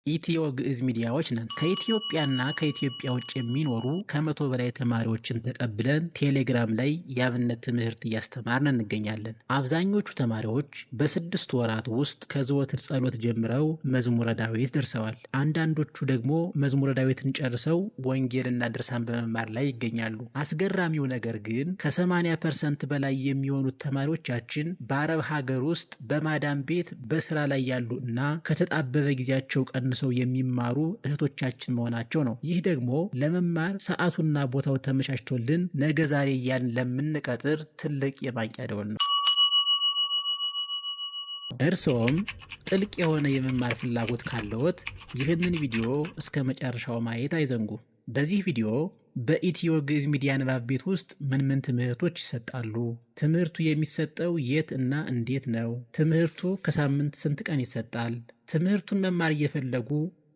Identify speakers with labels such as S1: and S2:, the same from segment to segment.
S1: ኢትዮ ግዕዝ ሚዲያዎች ነን። ከኢትዮጵያና ከኢትዮጵያ ውጭ የሚኖሩ ከ100 በላይ ተማሪዎችን ተቀብለን ቴሌግራም ላይ የአብነት ትምህርት እያስተማርን እንገኛለን። አብዛኞቹ ተማሪዎች በ6 ወራት ውስጥ ከዘወትር ጸሎት ጀምረው መዝሙረ ዳዊት ደርሰዋል። አንዳንዶቹ ደግሞ መዝሙረ ዳዊትን ጨርሰው ወንጌልና ድርሳን በመማር ላይ ይገኛሉ። አስገራሚው ነገር ግን ከ80% በላይ የሚሆኑት ተማሪዎቻችን በአረብ ሀገር ውስጥ በማዳም ቤት በስራ ላይ ያሉ እና ከተጣበበ ጊዜያቸው ቀን ሰው የሚማሩ እህቶቻችን መሆናቸው ነው። ይህ ደግሞ ለመማር ሰዓቱና ቦታው ተመቻችቶልን ነገ ዛሬ እያልን ለምንቀጥር ትልቅ የማንቂያ ደወል ነው። እርስዎም ጥልቅ የሆነ የመማር ፍላጎት ካለዎት ይህንን ቪዲዮ እስከ መጨረሻው ማየት አይዘንጉ። በዚህ ቪዲዮ በኢትዮ ግዕዝ ሚዲያ ንባብ ቤት ውስጥ ምን ትምህርቶች ይሰጣሉ? ትምህርቱ የሚሰጠው የት እና እንዴት ነው? ትምህርቱ ከሳምንት ስንት ቀን ይሰጣል? ትምህርቱን መማር እየፈለጉ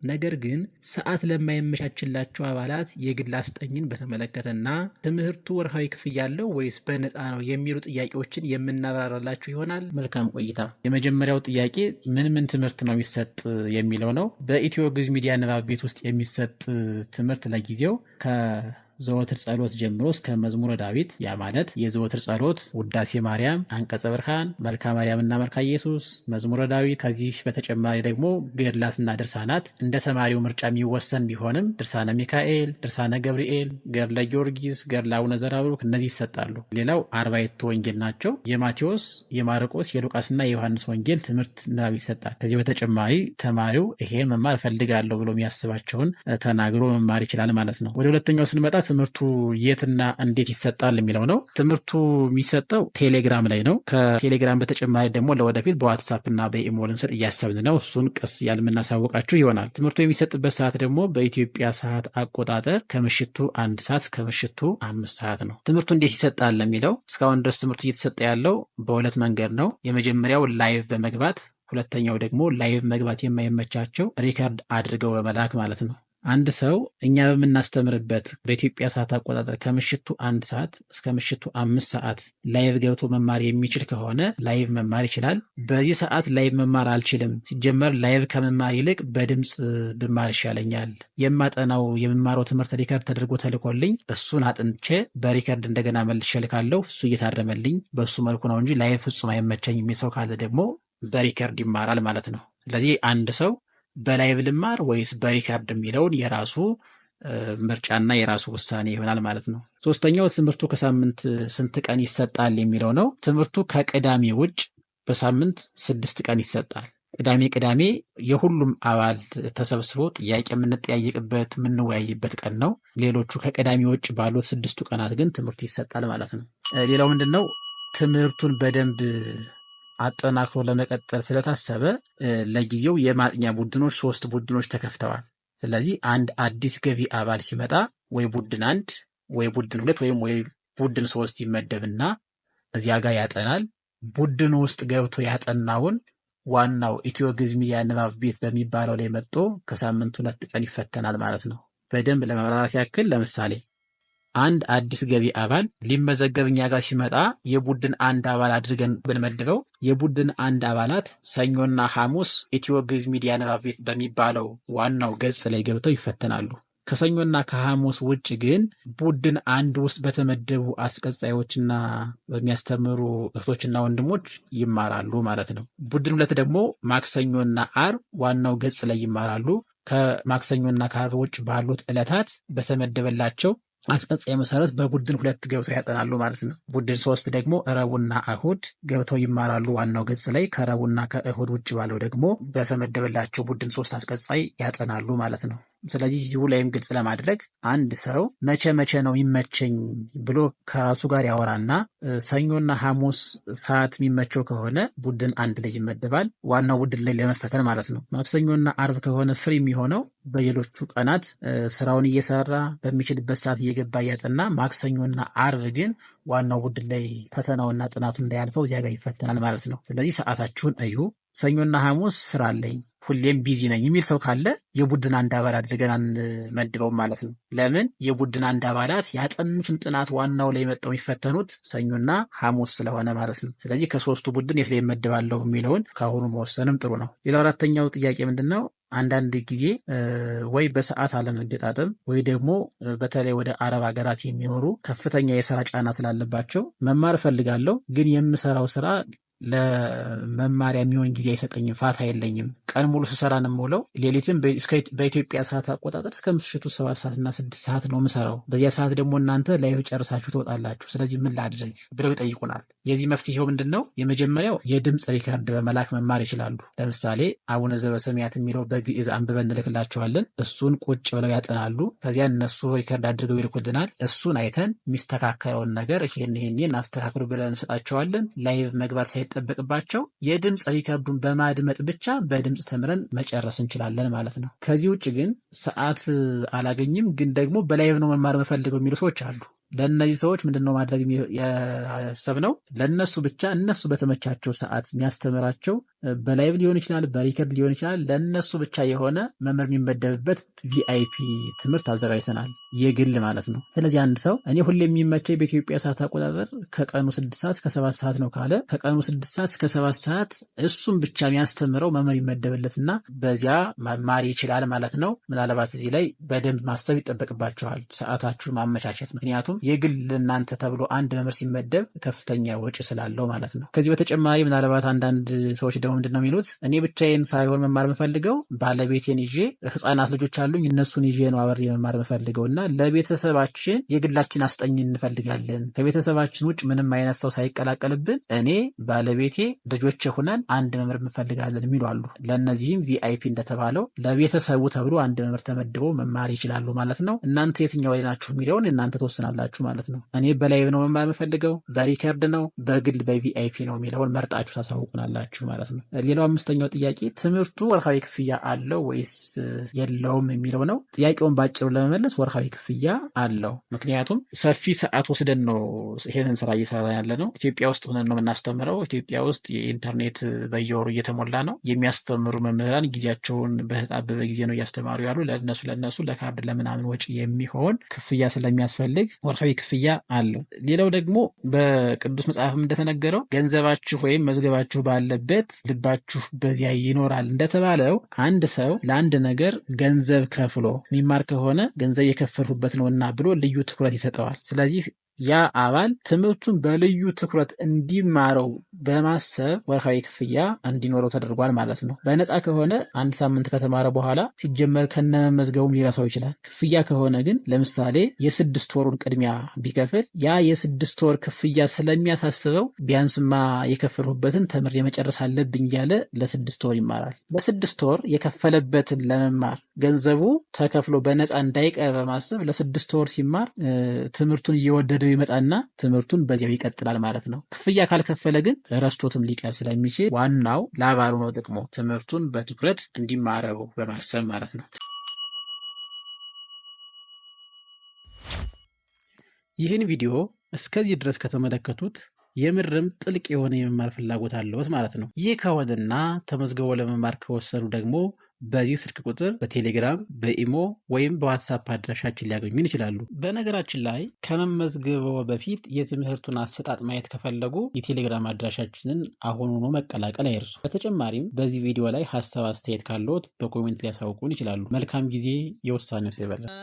S1: ነገር ግን ሰዓት ለማይመቻችላቸው አባላት የግል አስጠኝን በተመለከተና ትምህርቱ ወርሃዊ ክፍያ አለው ወይስ በነፃ ነው የሚሉ ጥያቄዎችን የምናብራራላችሁ ይሆናል። መልካም ቆይታ። የመጀመሪያው ጥያቄ ምን ትምህርት ነው የሚሰጥ የሚለው ነው። በኢትዮ ግዕዝ ሚዲያ ንባብ ቤት ውስጥ የሚሰጥ ትምህርት ለጊዜው ዘወትር ጸሎት ጀምሮ እስከ መዝሙረ ዳዊት፣ ያ ማለት የዘወትር ጸሎት፣ ውዳሴ ማርያም፣ አንቀጸ ብርሃን፣ መልካ ማርያምና መልካ ኢየሱስ፣ መዝሙረ ዳዊት፣ ከዚህ በተጨማሪ ደግሞ ገድላትና ድርሳናት እንደ ተማሪው ምርጫ የሚወሰን ቢሆንም ድርሳነ ሚካኤል፣ ድርሳነ ገብርኤል፣ ገድለ ጊዮርጊስ፣ ገድለ አቡነ ዘራብሩክ እነዚህ ይሰጣሉ። ሌላው 40 ወንጌል ናቸው። የማቴዎስ፣ የማርቆስ፣ የሉቃስና የዮሐንስ ወንጌል ትምህርት ንባብ ይሰጣል። ከዚህ በተጨማሪ ተማሪው ይሄን መማር እፈልጋለሁ ብሎ የሚያስባቸውን ተናግሮ መማር ይችላል ማለት ነው። ወደ ሁለተኛው ስንመጣ ትምህርቱ የትና እንዴት ይሰጣል የሚለው ነው። ትምህርቱ የሚሰጠው ቴሌግራም ላይ ነው። ከቴሌግራም በተጨማሪ ደግሞ ለወደፊት በዋትሳፕ እና በኢሞ ልንሰጥ እያሰብን ነው። እሱን ቀስ እያልን የምናሳውቃችሁ ይሆናል። ትምህርቱ የሚሰጥበት ሰዓት ደግሞ በኢትዮጵያ ሰዓት አቆጣጠር ከምሽቱ 1 ሰዓት እስከ ምሽቱ 5 ሰዓት ነው። ትምህርቱ እንዴት ይሰጣል ለሚለው እስካሁን ድረስ ትምህርቱ እየተሰጠ ያለው በሁለት መንገድ ነው። የመጀመሪያው ላይቭ በመግባት፣ ሁለተኛው ደግሞ ላይቭ መግባት የማይመቻቸው ሪከርድ አድርገው በመላክ ማለት ነው። አንድ ሰው እኛ በምናስተምርበት በኢትዮጵያ ሰዓት አቆጣጠር ከምሽቱ 1 ሰዓት እስከ ምሽቱ 5 ሰዓት ላይቭ ገብቶ መማር የሚችል ከሆነ ላይቭ መማር ይችላል። በዚህ ሰዓት ላይቭ መማር አልችልም፣ ሲጀመር ላይቭ ከመማር ይልቅ በድምፅ ብማር ይሻለኛል፣ የምማረው ትምህርት ሪከርድ ተደርጎ ተልኮልኝ እሱን አጥንቼ በሪከርድ እንደገና መልሼ ልካለሁ፣ እሱ እየታረመልኝ በሱ መልኩ ነው እንጂ ላይቭ ፍጹም አይመቸኝ የሚል ሰው ካለ ደግሞ በሪከርድ ይማራል ማለት ነው። ስለዚህ አንድ ሰው በላይቭ ልማር ወይስ በሪካርድ የሚለውን የራሱ ምርጫና የራሱ ውሳኔ ይሆናል ማለት ነው። ሶስተኛው ትምህርቱ ከሳምንት ስንት ቀን ይሰጣል የሚለው ነው። ትምህርቱ ከቅዳሜ ውጭ በሳምንት 6 ቀን ይሰጣል። ቅዳሜ የሁሉም አባል ተሰብስቦ ጥያቄ የምንጠያየቅበት የምንወያይበት ቀን ነው። ሌሎቹ ከቅዳሜ ውጭ ባሉት 6 ቀናት ግን ትምህርቱ ይሰጣል ማለት ነው። ሌላው ምንድን ነው? ትምህርቱን በደንብ አጠናክሮ ለመቀጠል ስለታሰበ ለጊዜው የማጥኛ ቡድኖች 3 ቡድኖች ተከፍተዋል። ስለዚህ አንድ አዲስ ገቢ አባል ሲመጣ ወይ ቡድን 1 ወይ ቡድን 2 ወይም ቡድን 3 ይመደብና እዚያ ጋር ያጠናል። ቡድን ውስጥ ገብቶ ያጠናውን ዋናው ኢትዮ ግዕዝ ሚዲያ ንባብ ቤት በሚባለው ላይ መጥቶ ከሳምንት 2 ቀን ይፈተናል ማለት ነው። በደንብ ለማብራራት ያክል ለምሳሌ አንድ አዲስ ገቢ አባል ሊመዘገብ እኛ ጋር ሲመጣ የቡድን 1 አባል አድርገን ብንመድበው የቡድን 1 አባላት ሰኞና ሐሙስ ኢትዮ ግዕዝ ሚዲያ ንባብ ቤት በሚባለው ዋናው ገጽ ላይ ገብተው ይፈተናሉ። ከሰኞና ከሐሙስ ውጭ ግን ቡድን 1 ውስጥ በተመደቡ አስቀጻዮችና በሚያስተምሩ እህቶችና ወንድሞች ይማራሉ ማለት ነው። ቡድን 2 ደግሞ ማክሰኞና አርብ ዋናው ገጽ ላይ ይማራሉ። ከማክሰኞና ከአርብ ውጭ ባሉት ዕለታት በተመደበላቸው አስቀጻይ መሰረት በቡድን 2 ገብተው ያጠናሉ ማለት ነው። ቡድን 3 ደግሞ ረቡዕና እሁድ ገብተው ይማራሉ ዋናው ገጽ ላይ። ከረቡዕና ከእሁድ ውጭ ባለው ደግሞ በተመደበላቸው ቡድን 3 አስቀጻይ ያጠናሉ ማለት ነው። ስለዚህ እዚሁ ላይም ግልጽ ለማድረግ አንድ ሰው መቼ ነው የሚመቸኝ ብሎ ከራሱ ጋር ያወራና ሰኞና ሐሙስ ሰዓት የሚመቸው ከሆነ ቡድን 1 ላይ ይመደባል፣ ዋናው ቡድን ላይ ለመፈተን ማለት ነው። ማክሰኞና አርብ ከሆነ ፍሪ የሚሆነው በሌሎቹ ቀናት ስራውን እየሰራ በሚችልበት ሰዓት እየገባ እያጠና፣ ማክሰኞና አርብ ግን ዋናው ቡድን ላይ ፈተናውና ጥናቱ እንዳያልፈው እዚያ ጋር ይፈተናል ማለት ነው። ስለዚህ ሰዓታችሁን እዩ። ሰኞና ሐሙስ ስራ አለኝ ሁሌም ቢዚ ነኝ የሚል ሰው ካለ የቡድን አንድ አባል አድርገን አንመድበውም ማለት ነው። ለምን? የቡድን አንድ አባላት ያጠኑትን ጥናት ዋናው ላይ መጣው የሚፈተኑት ሰኞና ሐሙስ ስለሆነ ማለት ነው። ስለዚህ ከሶስቱ ቡድን የት ላይ እመድባለሁ የሚለውን ከአሁኑ መወሰንም ጥሩ ነው። ሌላው አራተኛው ጥያቄ ምንድን ነው? አንዳንድ ጊዜ ወይ በሰዓት አለመገጣጠም ወይ ደግሞ በተለይ ወደ አረብ ሀገራት የሚኖሩ ከፍተኛ የስራ ጫና ስላለባቸው መማር እፈልጋለሁ ግን የምሰራው ስራ ለመማሪያ የሚሆን ጊዜ አይሰጠኝም፣ ፋታ የለኝም። ቀን ሙሉ ስሰራ ነው የምውለው። ሌሊትም በኢትዮጵያ ሰዓት አቆጣጠር እስከ ምሽቱ 7 ሰዓትና 6 ሰዓት ነው የምሰራው። በዚያ ሰዓት ደግሞ እናንተ ላይቭ ጨርሳችሁ ትወጣላችሁ። ስለዚህ ምን ላድርግ ብለው ይጠይቁናል። የዚህ መፍትሄው ምንድን ነው? የመጀመሪያው የድምፅ ሪከርድ በመላክ መማር ይችላሉ። ለምሳሌ አቡነ ዘበሰማያት የሚለው በግዕዝ አንብበን እንልክላቸዋለን። እሱን ቁጭ ብለው ያጠናሉ። ከዚያ እነሱ ሪከርድ አድርገው ይልኩልናል። እሱን አይተን የሚስተካከለውን ነገር ይሄን እናስተካክሉ ብለን እንሰጣቸዋለን። ላይቭ መግባት ጠበቅባቸው የድምፅ ሪከርዱን በማድመጥ ብቻ በድምፅ ተምረን መጨረስ እንችላለን ማለት ነው። ከዚህ ውጭ ግን ሰዓት አላገኝም ግን ደግሞ በላይቭ ነው መማር መፈልገው የሚሉ ሰዎች አሉ። ለእነዚህ ሰዎች ምንድነው ማድረግ ያሰብነው? ለእነሱ ብቻ እነሱ በተመቻቸው ሰዓት የሚያስተምራቸው በላይቭ ሊሆን ይችላል፣ በሪከርድ ሊሆን ይችላል። ለእነሱ ብቻ የሆነ መምህር የሚመደብበት ቪአይፒ ትምህርት አዘጋጅተናል፣ የግል ማለት ነው። ስለዚህ አንድ ሰው እኔ ሁሌ የሚመቸኝ በኢትዮጵያ ሰዓት አቆጣጠር ከቀኑ 6 ሰዓት እስከ 7 ሰዓት ነው ካለ ከቀኑ 6 ሰዓት እስከ 7 ሰዓት እሱም ብቻ የሚያስተምረው መምህር ይመደብለትና በዚያ መማር ይችላል ማለት ነው። ምናልባት እዚህ ላይ በደንብ ማሰብ ይጠበቅባቸዋል፣ ሰዓታችሁን ማመቻቸት። ምክንያቱም የግል እናንተ ተብሎ አንድ መምህር ሲመደብ ከፍተኛ ወጪ ስላለው ማለት ነው። ከዚህ በተጨማሪ ምናልባት አንዳንድ ሰዎች ደግሞ ምንድነው የሚሉት? እኔ ብቻዬን ሳይሆን መማር የምፈልገው ባለቤቴን ይዤ፣ ህፃናት ልጆች አሉኝ እነሱን ይዤ ነው አብሬ መማር የምፈልገው እና ለቤተሰባችን የግላችን አስጠኝ እንፈልጋለን። ከቤተሰባችን ውጭ ምንም አይነት ሰው ሳይቀላቀልብን እኔ ባለቤቴ ልጆች ሆነን አንድ መምህር እንፈልጋለን የሚሉ አሉ። ለእነዚህም ቪአይፒ እንደተባለው ለቤተሰቡ ተብሎ አንድ መምህር ተመድቦ መማር ይችላሉ ማለት ነው። እናንተ የትኛው ላይ ናችሁ የሚለውን እናንተ ተወስናላችሁ ማለት ነው። እኔ በላይቭ ነው መማር የምፈልገው፣ በሪከርድ ነው፣ በግል በቪአይፒ ነው የሚለውን መርጣችሁ ታሳውቁናላችሁ ማለት ነው። ሌላው አምስተኛው ጥያቄ ትምህርቱ ወርሃዊ ክፍያ አለው ወይስ የለውም የሚለው ነው። ጥያቄውን ባጭሩ ለመመለስ ወርሃዊ ክፍያ አለው። ምክንያቱም ሰፊ ሰዓት ወስደን ነው ይሄንን ስራ እየሰራ ያለ ነው። ኢትዮጵያ ውስጥ ሆነን ነው የምናስተምረው። ኢትዮጵያ ውስጥ የኢንተርኔት በየወሩ እየተሞላ ነው። የሚያስተምሩ መምህራን ጊዜያቸውን በተጣበበ ጊዜ ነው እያስተማሩ ያሉ። ለነሱ ለካርድ ለምናምን ወጪ የሚሆን ክፍያ ስለሚያስፈልግ ወርሃዊ ክፍያ አለው። ሌላው ደግሞ በቅዱስ መጽሐፍም እንደተነገረው ገንዘባችሁ ወይም መዝገባችሁ ባለበት ልባችሁ በዚያ ይኖራል እንደተባለው አንድ ሰው ለአንድ ነገር ገንዘብ ከፍሎ የሚማር ከሆነ ገንዘብ የከፈልሁበት ነውና ብሎ ልዩ ትኩረት ይሰጠዋል። ስለዚህ ያ አባል ትምህርቱን በልዩ ትኩረት እንዲማረው በማሰብ ወርሃዊ ክፍያ እንዲኖረው ተደርጓል ማለት ነው። በነፃ ከሆነ አንድ ሳምንት ከተማረ በኋላ ሲጀመር ከነመመዝገቡም ሊረሳው ይችላል። ክፍያ ከሆነ ግን ለምሳሌ የ6 ወሩን ቅድሚያ ቢከፍል ያ የ6 ወር ክፍያ ስለሚያሳስበው ቢያንስማ የከፈልሁበትን ተምሬ መጨረስ አለብኝ እያለ ለ6 ወር ይማራል። ለ6 ወር የከፈለበትን ለመማር ገንዘቡ ተከፍሎ በነፃ እንዳይቀር በማሰብ ለ6 ወር ሲማር ትምህርቱን እየወደደው ይመጣና ትምህርቱን በዚያው ይቀጥላል ማለት ነው። ክፍያ ካልከፈለ ግን ረስቶትም ሊቀር ስለሚችል ዋናው ለአባሉ ነው ጥቅሙ፣ ትምህርቱን በትኩረት እንዲማረው በማሰብ ማለት ነው። ይህን ቪዲዮ እስከዚህ ድረስ ከተመለከቱት የምርም ጥልቅ የሆነ የመማር ፍላጎት አለዎት ማለት ነው። ይህ ከሆነና ተመዝግበው ለመማር ከወሰኑ ደግሞ በዚህ ስልክ ቁጥር በቴሌግራም በኢሞ ወይም በዋትሳፕ አድራሻችን ሊያገኙን ይችላሉ። በነገራችን ላይ ከመመዝገበው በፊት የትምህርቱን አሰጣጥ ማየት ከፈለጉ የቴሌግራም አድራሻችንን አሁኑኑ መቀላቀል አይርሱ። በተጨማሪም በዚህ ቪዲዮ ላይ ሀሳብ አስተያየት ካለዎት በኮሜንት ሊያሳውቁን ይችላሉ። መልካም ጊዜ። የውሳኔው ሰው ይበላል።